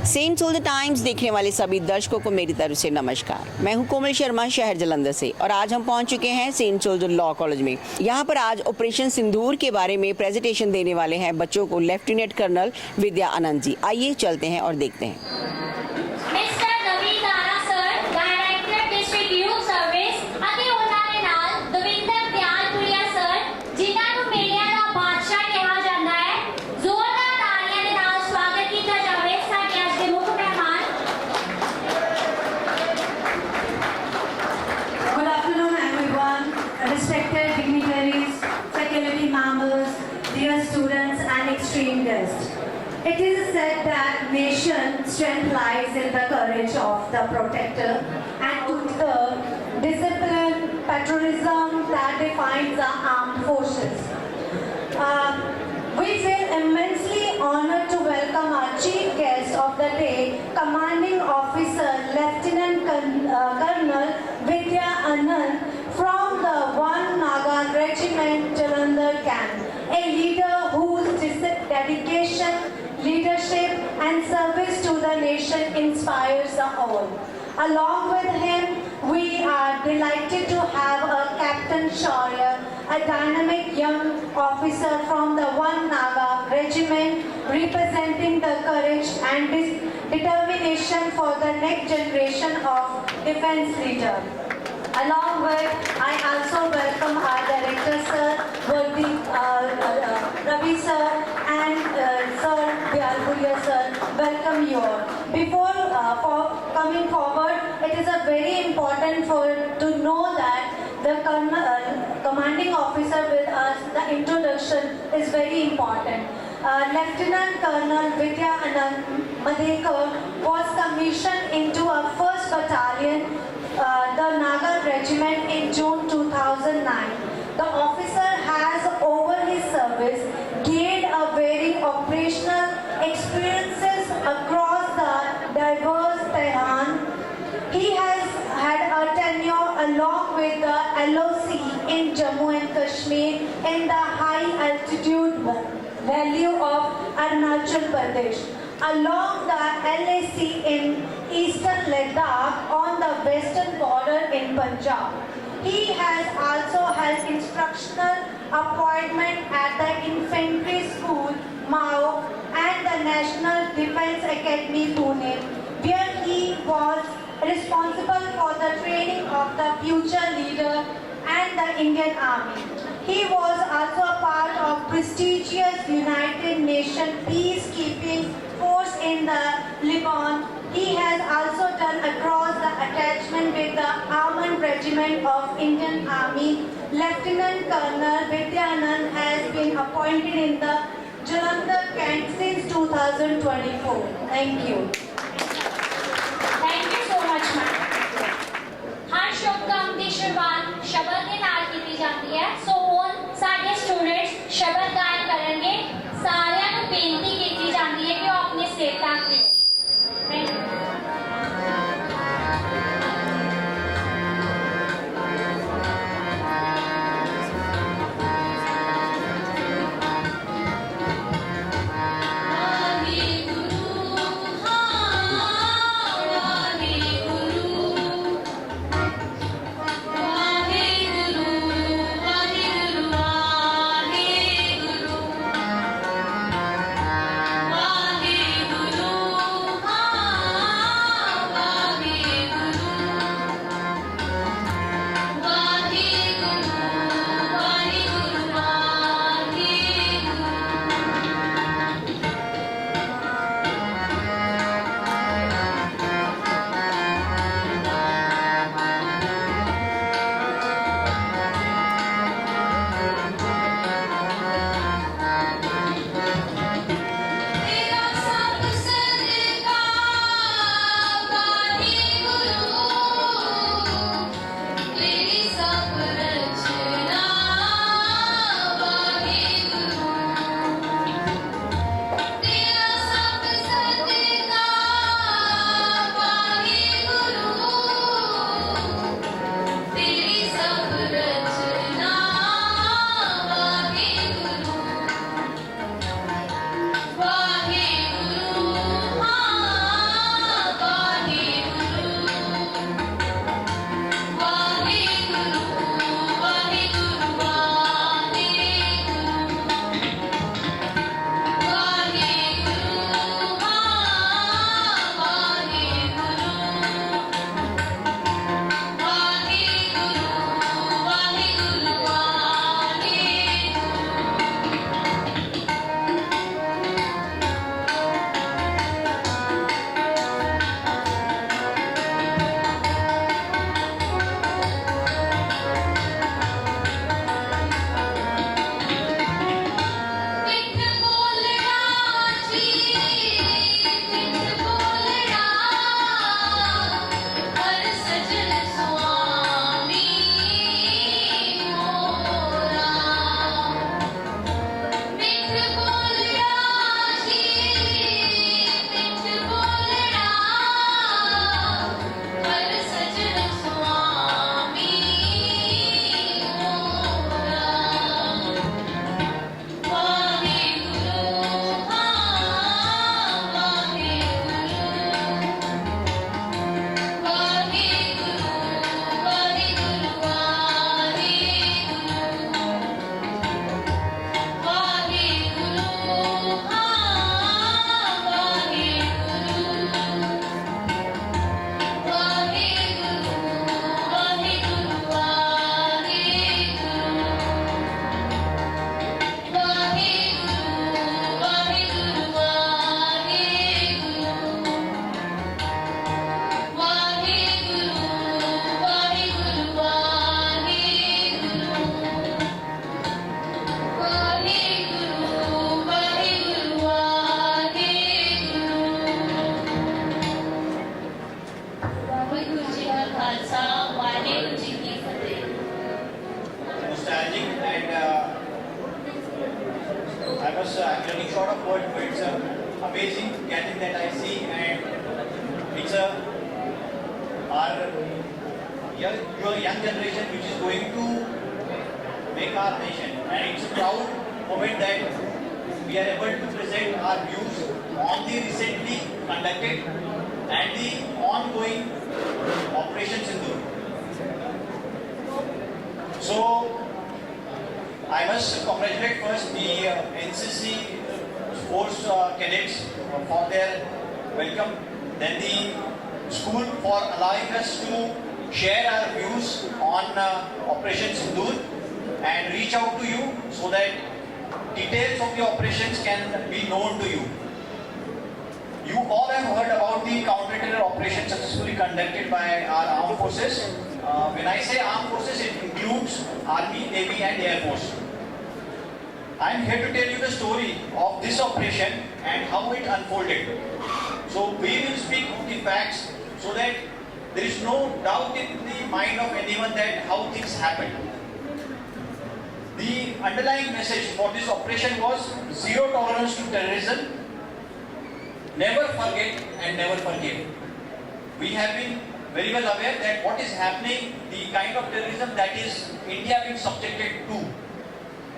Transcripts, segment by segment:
Saint soldier times देखने वाले सभी दर्शकों को मेरी तरफ से नमस्कार। मैं हूं कोमल शर्मा, शहर जालंधर से, और आज हम पहुंच चुके हैं सेंट सोल्जर लॉ कॉलेज में। यहां पर आज ऑपरेशन सिंदूर के बारे में प्रेजेंटेशन देने वाले हैं बच्चों को लेफ्टिनेंट कर्नल विद्यानंद जी। आइए चलते हैं और देखते हैं। Respected dignitaries, faculty members, dear students and esteemed guests. It is said that nation's strength lies in the courage of the protector and to the discipline, patriotism that defines the armed forces. We feel immensely honored to welcome our chief guest of the day, Commanding Officer Lieutenant Colonel Vidyanand from the 1 Naga Regiment Jalandhar camp, a leader whose dedication, leadership and service to the nation inspires us all. Along with him, we are delighted to have a Captain Shaurya, a dynamic young officer from the 1 Naga Regiment, representing the courage and determination for the next generation of defense leader. Along with, I also welcome our director, Sir Ravi Sir, and Sir Vyalpuria Sir. Welcome you all. Before coming forward, it is a very important to know that the commanding officer with us, the introduction is very important. Lieutenant Colonel Vidyanand Madekar was commissioned into our 1st Battalion, the Naga Regiment in June 2009. The officer has, over his service, gained a very operational experiences across the diverse terrain. He has had a tenure along with the LOC in Jammu and Kashmir in the high altitude valley of Arunachal Pradesh, along the LAC in eastern Ladakh on the western border in Punjab. He has also held instructional appointment at the Infantry School, Mao, and the National Defence Academy, Pune, where he was responsible for the training of the future leader and the Indian Army. He was also a part of prestigious United Nations peacekeeping force in the Lebanon. He has also done across the attachment with the Armed Regiment of Indian Army. Lieutenant Colonel Vidyanand has been appointed in the Jalandhar camp since 2024. Thank you. Thank you so much, ma'am. हर शुभकामना की शुरुआत शब्द के नाल की जाती है। सो ਹੁਣ ਸਾਡੇ स्टूडेंट्स शब्द गायन करेंगे। साਰਿਆਂ ਨੂੰ ਬੇਨਤੀ ਕੀਤੀ ਜਾਂਦੀ ਹੈ ਕਿ ਉਹ ਆਪਣੇ ਸਿਰ ਢੱਕ ਲਿਓ। Thank you. Hari Guru amazing gathering that I see, and it's our young generation which is going to make our nation, and it's a proud moment that we are able to present our views on the recently conducted and the ongoing Operation Sindoor. So I must congratulate first the NCC force cadets for their welcome, then the school for allowing us to share our views on Operation Sindoor and reach out to you so that details of the operations can be known to you. You all have heard about the counter-terror operation successfully conducted by our armed forces. When I say armed forces, it includes Army, Navy and Air Force. I am here to tell you the story of this operation and how it unfolded. So we will speak of the facts so that there is no doubt in the mind of anyone that how things happened. The underlying message for this operation was zero tolerance to terrorism, never forget and never forgive. We have been very well aware that what is happening, the kind of terrorism that is India being subjected to,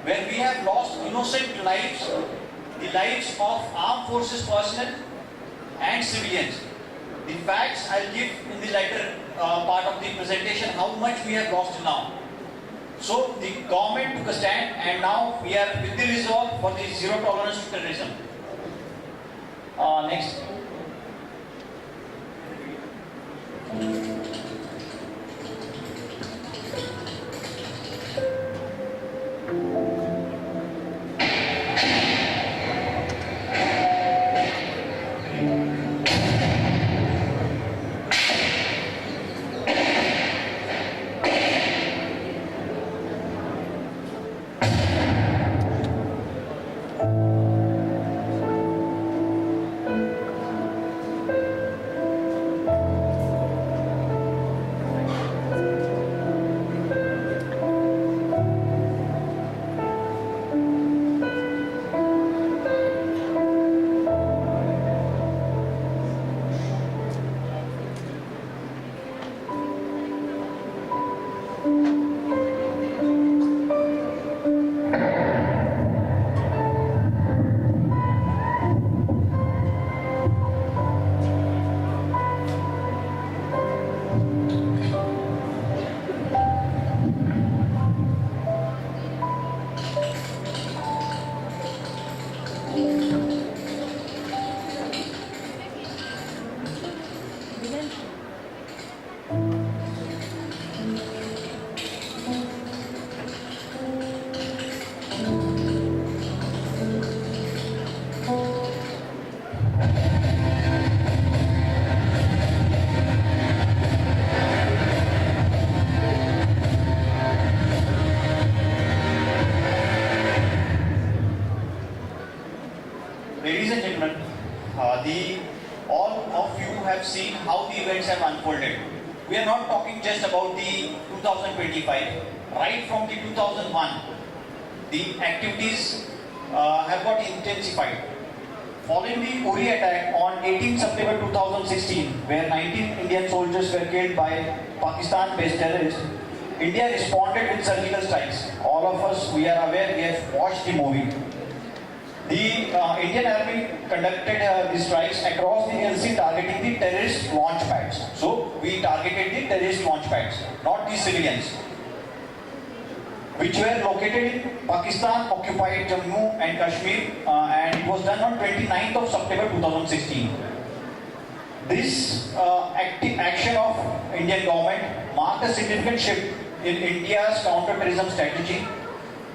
where we have lost innocent lives, the lives of armed forces personnel and civilians. The facts I'll give in the later part of the presentation, how much we have lost now. So the government took a stand, and now we are with the resolve for the zero tolerance to terrorism. Next. Ladies and gentlemen, all of you have seen how the events have unfolded. We are not talking just about the 2025. Right from the 2001, the activities have got intensified. Following the Uri attack on 18 September 2016, where 19 Indian soldiers were killed by Pakistan-based terrorists, India responded with surgical strikes. All of us, we are aware, we have watched the movie. The Indian Army conducted these strikes across the LC targeting the terrorist launch pads. So we targeted the terrorist launch pads, not the civilians, which were located in Pakistan-occupied Jammu and Kashmir, and it was done on 29th of September 2016. This action of Indian government marked a significant shift in India's counter-terrorism strategy,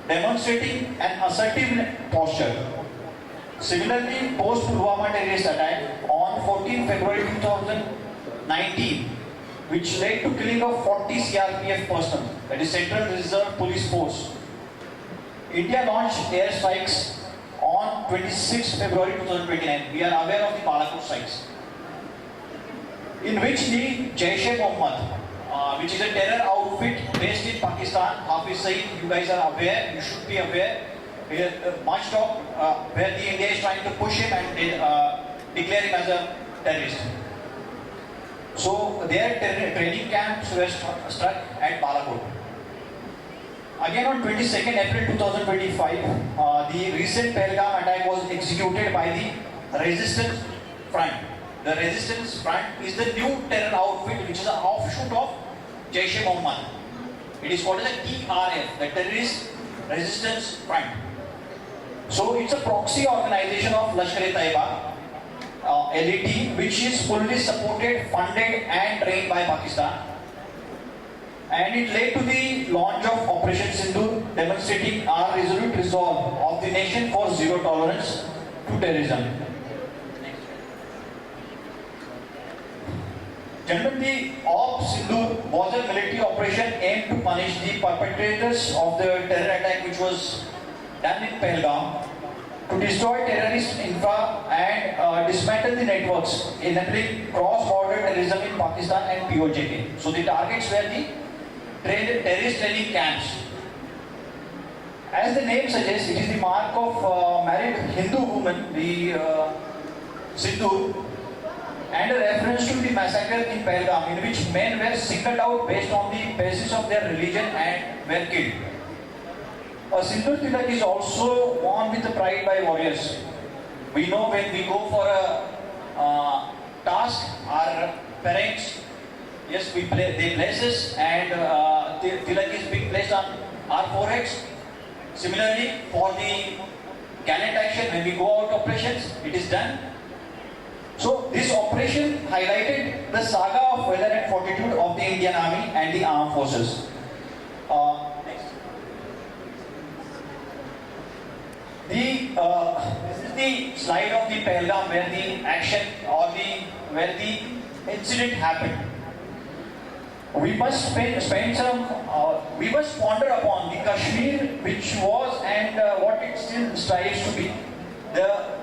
demonstrating an assertive posture. Similarly, post-Pulwama terrorist attack on 14 February 2019, which led to killing of 40 CRPF personnel, that is Central Reserve Police Force. India launched air strikes on 26 February 2029. We are aware of the Balakot strikes, in which the Jaish-e-Mohammed, which is a terror outfit based in Pakistan, Hafiz Saeed, you guys are aware, you should be aware, much talk where the India is trying to push him and declare him as a terrorist. So their training camps were struck at Balakot. Again on 22nd April 2025, the recent Pahalgam attack was executed by the Resistance Front. The Resistance Front is the new terror outfit which is an offshoot of Jaish-e-Mohammed. It is called as a TRF, the Terrorist Resistance Front. So it's a proxy organization of Lashkar-e-Taiba, LET, which is fully supported, funded and trained by Pakistan. And it led to the launch of Operation Sindoor, demonstrating our resolute resolve of the nation for zero tolerance to terrorism. Gentlemen, the Operation Sindoor was a military operation aimed to punish the perpetrators of the terror attack which was done in Pahalgam, to destroy terrorist infra and dismantle the networks enabling cross-border terrorism in Pakistan and POJK. So the targets were the terrorist training camps. As the name suggests, it is the mark of married Hindu woman, the Sindoor, and a reference to the massacre in Pahalgam, in which men were singled out based on the basis of their religion and were killed. A Sindoor tilak is also worn with pride by warriors. We know when we go for a task, our parents, yes, they bless us, and the tilak is being placed on our foreheads. Similarly, for the gallant action, when we go out operations, it is done. So this operation highlighted the saga of valor and fortitude of the Indian Army and the armed forces. Next. This is the slide of the Pahalgam where the action or where the incident happened. We must we must ponder upon the Kashmir which was and what it still strives to be. The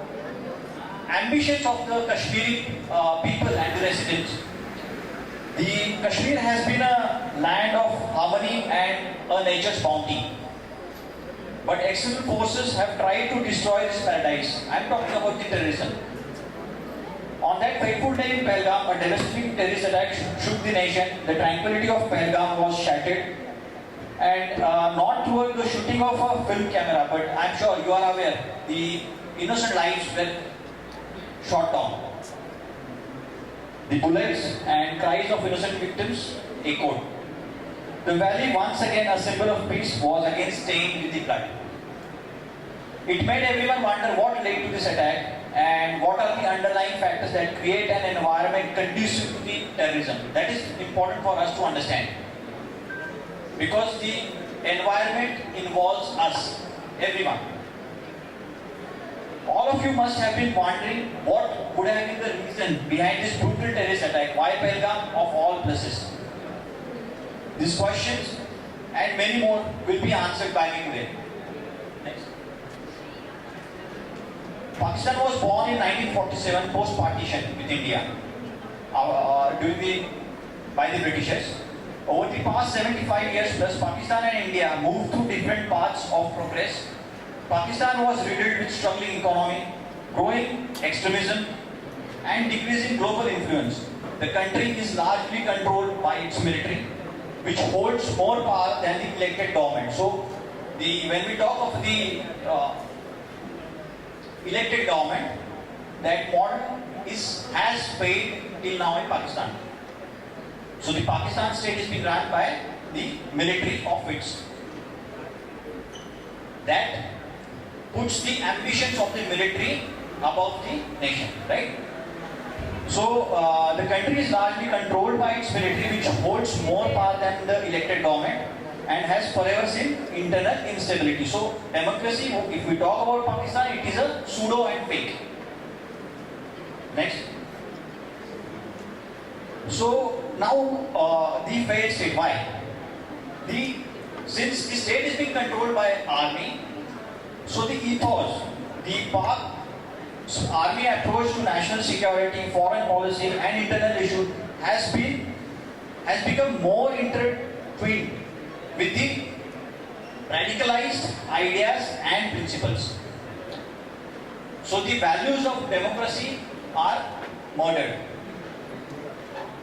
ambitions of the Kashmiri people and the residents. The Kashmir has been a land of harmony and a nature's bounty. But external forces have tried to destroy this paradise. I am talking about the terrorism. On that fateful day in Pahalgam, a devastating terrorist attack shook the nation. The tranquility of Pahalgam was shattered. And not toward the shooting of a film camera, but I am sure you are aware, the innocent lives were shot down. The bullets and cries of innocent victims echoed. The valley, once again a symbol of peace, was again stained with the blood. It made everyone wonder what led to this attack and what are the underlying factors that create an environment conducive to the terrorism. That is important for us to understand. Because the environment involves us, everyone. All of you must have been wondering what would have been the reason behind this brutal terrorist attack. Why Pahalgam of all places? These questions and many more will be answered by me today. Next. Pakistan was born in 1947 post-partition with India by the Britishers. Over the past 75 years plus, Pakistan and India moved through different paths of progress. Pakistan was riddled with struggling economy, growing extremism, and decreasing global influence. The country is largely controlled by its military, which holds more power than the elected government. So, when we talk of the elected government, that model has failed till now in Pakistan. So the Pakistan state is being run by the military of its. That puts the ambitions of the military above the nation, right? So the country is largely controlled by its military, which holds more power than the elected government and has forever seen internal instability. So democracy, if we talk about Pakistan, it is a pseudo and fake. Next. So now the failed state. Why? Since the state is being controlled by army, so the ethos, the Pak army approach to national security, foreign policy, and internal issues has become more intertwined with the radicalized ideas and principles. So the values of democracy are murdered.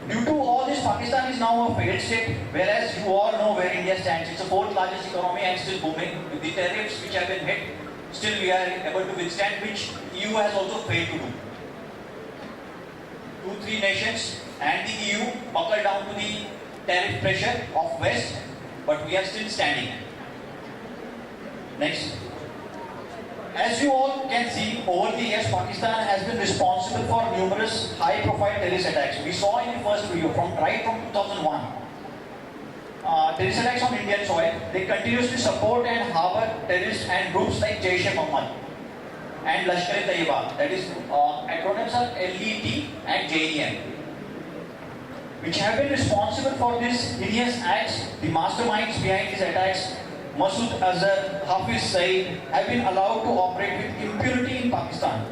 Due to all this, Pakistan is now a failed state, whereas you all know where India stands. It's the fourth largest economy and still booming. With the tariffs which have been hit, still we are able to withstand, which EU has also failed to do. 2-3 nations and the EU buckled down to the tariff pressure of West, but we are still standing. Next. As you all can see, over the years, Pakistan has been responsible for numerous high-profile terrorist attacks. We saw in the first video from 2001. Terrorist attacks on Indian soil. They continuously support and harbor terrorists and groups like Jaish-e-Mohammed and Lashkar-e-Taiba. That is, acronyms are LET and JEM, which have been responsible for these heinous acts. The masterminds behind these attacks, Masood Azhar, Hafiz Saeed, have been allowed to operate with impunity in Pakistan.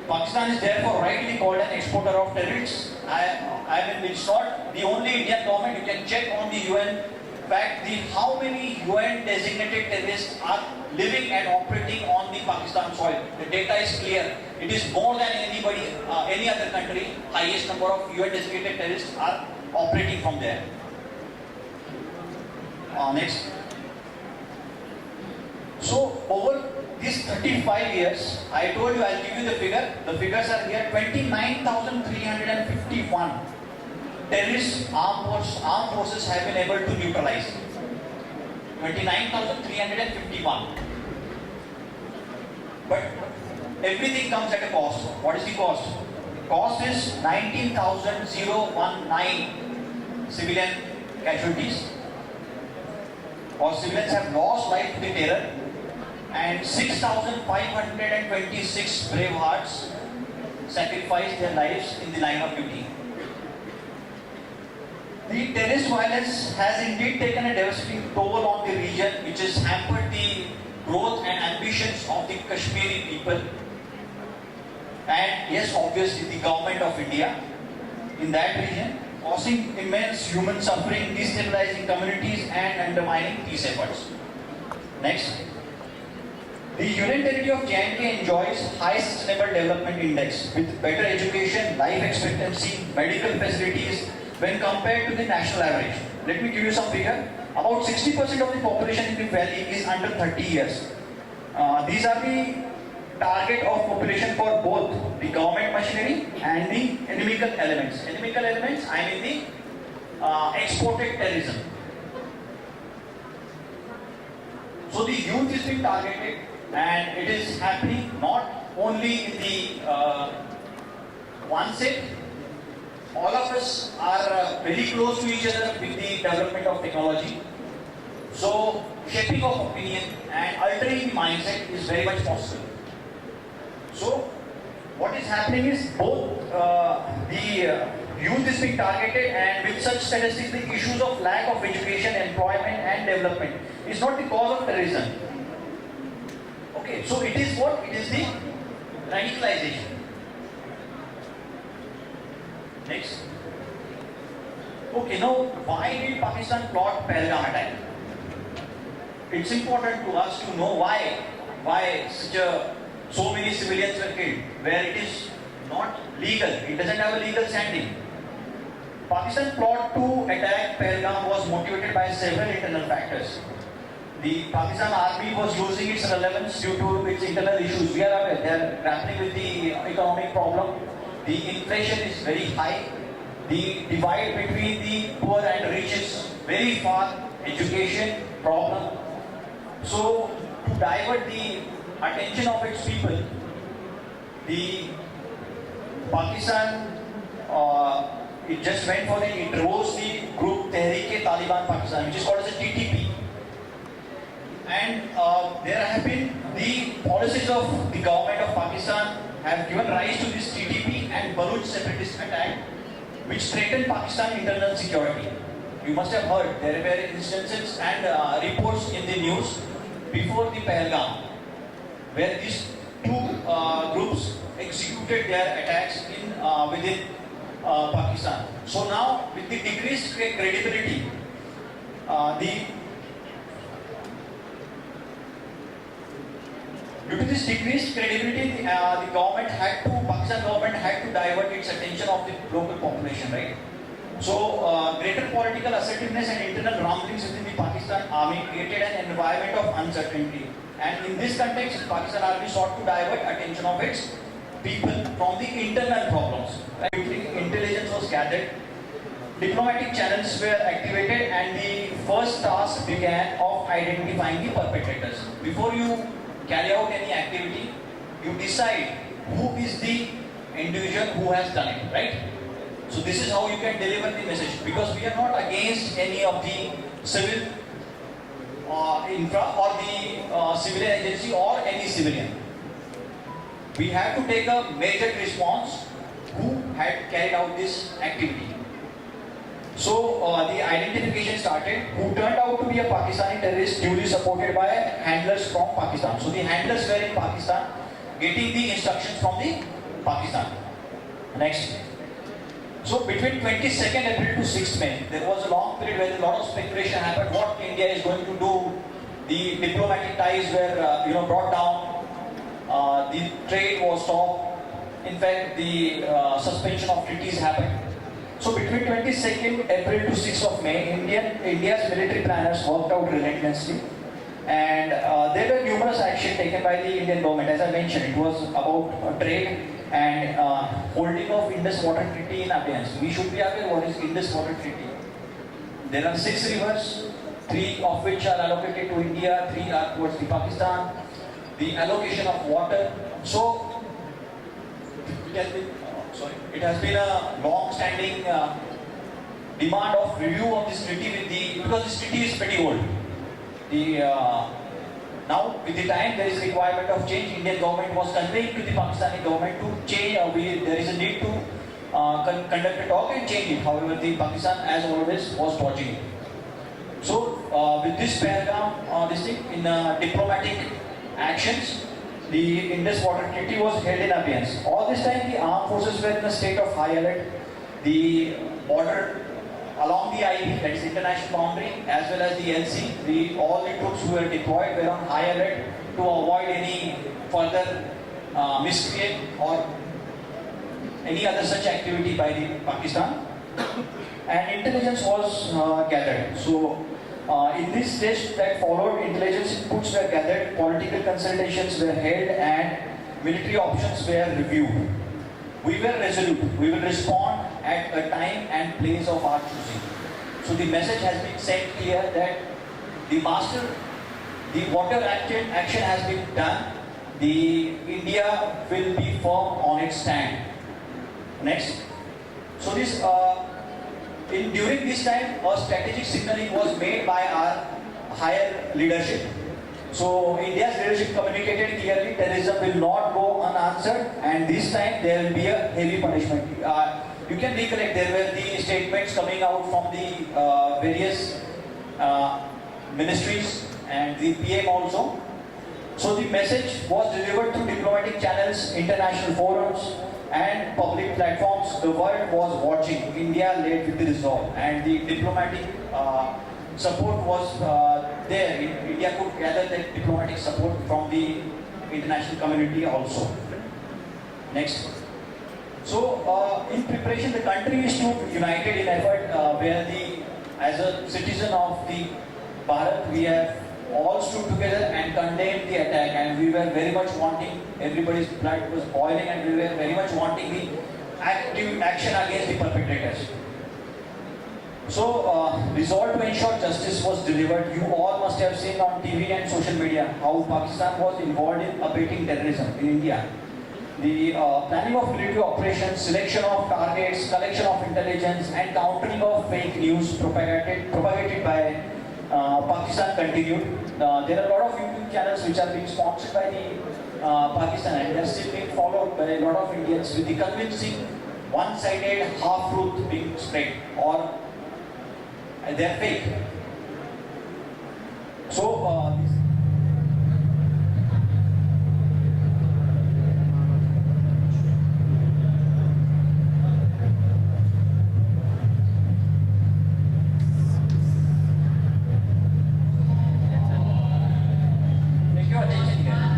Pakistan is therefore rightly called an exporter of terrorists. I mean, it's not the only Indian government. You can check on the UN fact how many UN designated terrorists are living and operating on the Pakistan soil. The data is clear. It is more than anybody, any other country. Highest number of UN designated terrorists are operating from there. Next. So over these 35 years, I told you I'll give you the figure. The figures are here: 29,351 terrorist armed forces have been able to neutralize. 29,351. But everything comes at a cost. What is the cost? Cost is 19,019 civilian casualties. Or civilians have lost life to the terror, and 6,526 brave hearts sacrificed their lives in the line of duty. The terrorist violence has indeed taken a devastating toll on the region, which has hampered the growth and ambitions of the Kashmiri people. And yes, obviously the government of India in that region, causing immense human suffering, destabilizing communities and undermining peace efforts. Next. The Union Territory of J&K enjoys high sustainable development index with better education, life expectancy, medical facilities when compared to the national average. Let me give you some figure. About 60% of the population in the valley is under 30 years. These are the target of population for both the government machinery and the enemical elements. Enemical elements, I mean the exported terrorism. So the youth is being targeted, and it is happening not only in the one set. All of us are very close to each other with the development of technology. So shaping of opinion and altering the mindset is very much possible. So what is happening is both the youth is being targeted, and with such statistics, the issues of lack of education, employment and development is not the cause of terrorism. Okay, so it is what? It is the radicalization. Next. Okay, now why did Pakistan plot Pahalgam attack? It's important to us to know why so many civilians were killed, where it is not legal. It doesn't have a legal standing. Pakistan plot to attack Pahalgam was motivated by several internal factors. The Pakistan army was losing its relevance due to its internal issues. We are aware they are grappling with the economic problem. The inflation is very high. The divide between the poor and rich is very far. Education problem. So to divert the attention of its people, the Pakistan it just went for it rose the group Tehreek-e-Taliban Pakistan, which is called as a TTP. And there have been the policies of the government of Pakistan have given rise to this TTP and Baluch separatist attack, which threatened Pakistan's internal security. You must have heard there were instances and reports in the news before the Pahalgam, where these two groups executed their attacks in within Pakistan. So now, with the decreased credibility, due to this decreased credibility, Pakistan government had to the local population, right? So, greater political assertiveness and internal rumblings within the Pakistan army created an environment of uncertainty. And in this context, Pakistan army sought to divert attention of its people from the internal problems. Right? Intelligence was gathered, diplomatic channels were activated, and the first task began of identifying the perpetrators. Before you carry out any activity, you decide who is the individual who has done it, right? So this is how you can deliver the message, because we are not against any of the civil infra or the civilian agency or any civilian. We have to take a major response who had carried out this activity. So the identification started, who turned out to be a Pakistani terrorist duly supported by handlers from Pakistan. So the handlers were in Pakistan getting the instructions from the Pakistan. Next. So between 22nd April to 6th May, there was a long period where a lot of speculation happened what India is going to do. The diplomatic ties were brought down. The trade was stopped. In fact, the suspension of treaties happened. So between 22nd April to 6th of May, India's military planners worked out relentlessly, and there were numerous actions taken by the Indian government. As I mentioned, it was about trade and holding of Indus Water Treaty in abeyance. We should be aware what is Indus Water Treaty. There are 6 rivers, 3 of which are allocated to India, 3 are towards the Pakistan. The allocation of water. So it has been a long-standing demand of review of this treaty because this treaty is pretty old. Now, with the time, there is a requirement of change. Indian government was conveying to the Pakistani government to change. There is a need to conduct a talk and change it. However, the Pakistan, as always, was dodging it. So, with this paragraph, in diplomatic actions, the Indus Water Treaty was held in abeyance. All this time, the armed forces were in a state of high alert. The border along the IB, that is international boundary, as well as the LC, all the troops who were deployed were on high alert to avoid any further miscreant or any other such activity by the Pakistan. And intelligence was gathered. So, in this stage that followed, intelligence inputs were gathered, political consultations were held, and military options were reviewed. We were resolute. We will respond at a time and place of our choosing. So the message has been sent clear that the water action has been done. India will be firm on its stand. Next. So during this time, a strategic signaling was made by our higher leadership. So India's leadership communicated clearly terrorism will not go unanswered, and this time there will be a heavy punishment. You can recollect there were the statements coming out from the various ministries and the PM also. So the message was delivered through diplomatic channels, international forums, and public platforms. The world was watching. India led with the resolve, and the diplomatic support was there. India could gather that diplomatic support from the international community also. Next. So, in preparation, the country is united in effort where as a citizen of the Bharat, we have all stood together and condemned the attack, and we were very much wanting, everybody's blood was boiling, and we were very much wanting the active action against the perpetrators. So, resolve to ensure justice was delivered. You all must have seen on TV and social media how Pakistan was involved in abating terrorism in India. The planning of military operations, selection of targets, collection of intelligence, and countering of fake news propagated by Pakistan continued. There are a lot of YouTube channels which are being sponsored by the Pakistan, and they are still being followed by a lot of Indians with the convincing one-sided half-truth being spread, or they are fake. So, take your attention here.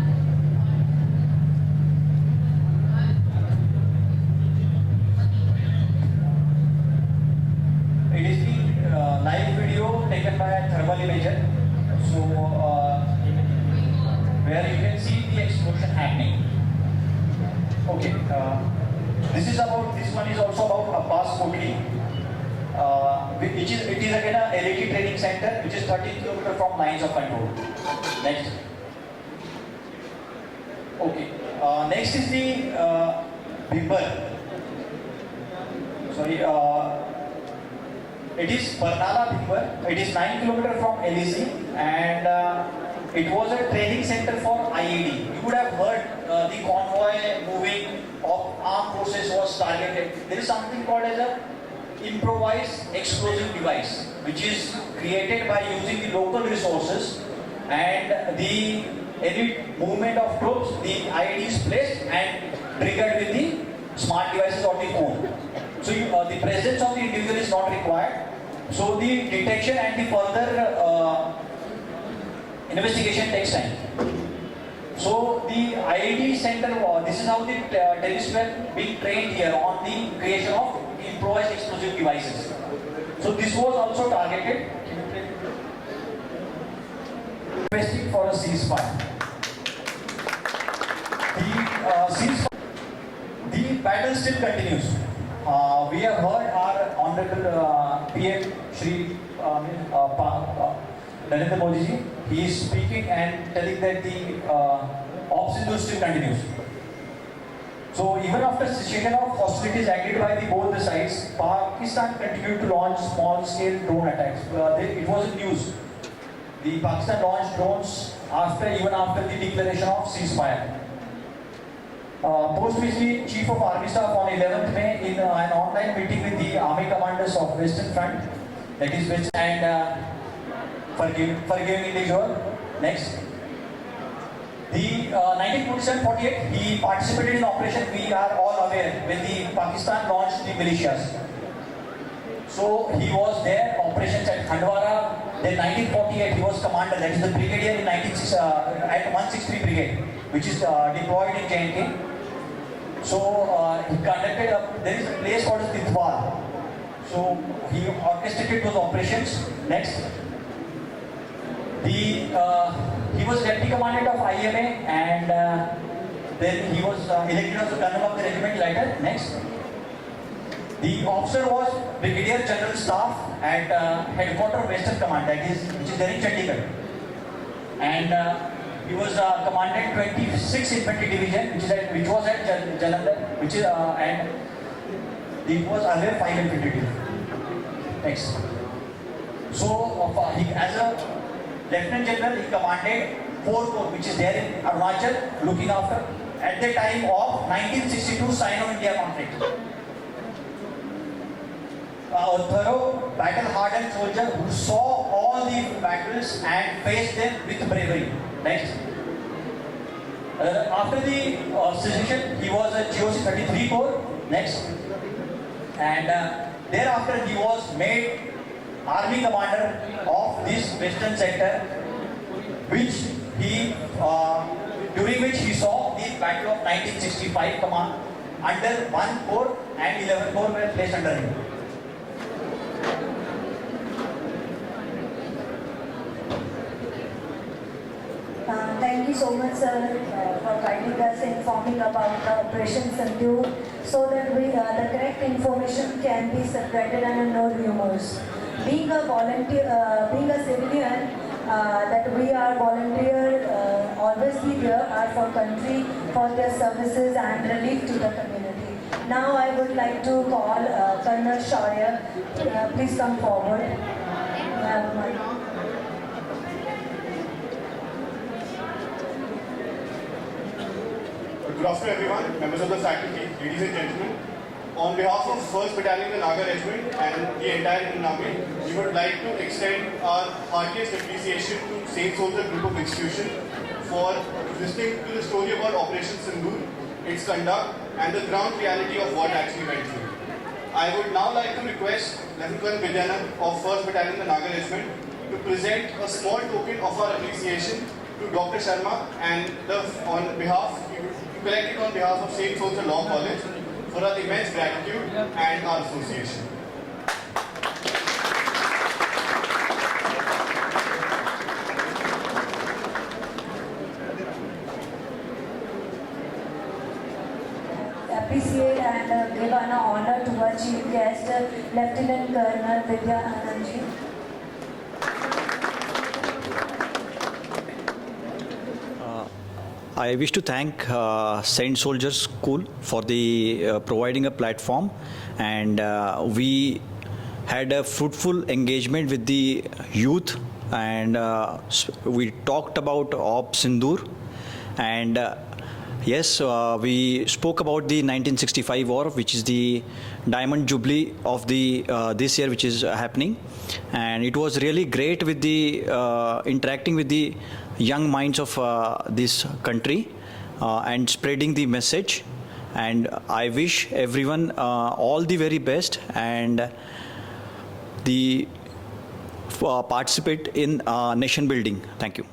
this one is also about Abbas Kotli. It is again a LAT training center which is 13 km from lines of control. Next. Okay. Next is the Bimber. Sorry. It is Barnala Bimber. It is 9 km from LAC and it was a training center for IED. You would have heard the convoy moving of armed forces was targeted. There is something called as a improvised explosive device which is created by using the local resources and the elite movement of troops. The IED is placed and triggered with the smart devices or the phone. So the presence of the individual is not required. So the detection and the further investigation takes time. So the IED center, this is how the terrorists were being trained here on the creation of improvised explosive devices. So this was also targeted. Requesting for a ceasefire. The battle still continues. We have heard our Honorable PM Shri Narendra Modi ji. He is speaking and telling that the Operation Sindoor still continues. So even after cessation of hostilities agreed by both the sides, Pakistan continued to launch small-scale drone attacks. It was in news. The Pakistan launched drones even after the declaration of ceasefire. Post which the Chief of Army Staff on 11th May in an online meeting with the Army Commanders of Western Front, that is West and forgiving individual. Next. The 1947-48, he participated in operation, we are all aware, when the Pakistan launched the militias. So he was there, operations at Khandwara. Then 1948, he was commander, that is the brigadier in at 163 Brigade, which is deployed in J&K. So he conducted, there is a place called Titwal. So he orchestrated those operations. Next. He was deputy commandant of IMA and then he was elected as the colonel of the regiment later. Next. The officer was Brigadier General Staff at Headquarters Western Command, that is, which is there in Chandigarh. And he was commandant 26 Infantry Division, which was at Jalandhar, which is and it was earlier 5 Infantry Division. Next. So he, as a Lieutenant General, he commanded 4 Corps, which is there in Arunachal, looking after at the time of 1962 Sino-India conflict. A thorough battle-hardened soldier who saw all the battles and faced them with bravery. Next. After the secession, he was a GOC 33 Corps. Next. And thereafter, he was made Army Commander of this Western sector, which he, during which he saw the Battle of 1965 command under 1 Corps and 11 Corps were placed under him. Thank you so much, sir, for guiding us, informing about the Operation Sindoor, so that the correct information can be circulated and no rumors. Being a volunteer, being a civilian, that we are volunteer, always be there are for country, for their services and relief to the community. Now I would like to call Colonel Shaurya. Please come forward. Good afternoon everyone, members of the faculty, ladies and gentlemen. On behalf of 1st Battalion, the Naga Regiment and the entire Indian Army, we would like to extend our heartiest appreciation to Saint Soldier Group of Institution for listening to the story about Operation Sindoor, its conduct and the ground reality of what actually went through. I would now like to request Lieutenant Colonel Vidyanand of 1st Battalion, the Naga Regiment to present a small token of our appreciation to Dr. Sharma and collected on behalf of Saint Soldier Law College for our immense gratitude and our association. Appreciate and give an honor to our chief guest, Lieutenant Colonel Vidyanand ji. I wish to thank Saint Soldiers School for the providing a platform, and we had a fruitful engagement with the youth, and we talked about Operation Sindoor, and yes, we spoke about the 1965 war, which is the Diamond Jubilee of the this year, which is happening, and it was really great with the interacting with the young minds of this country and spreading the message. And I wish everyone all the very best, and the participate in nation building. Thank you.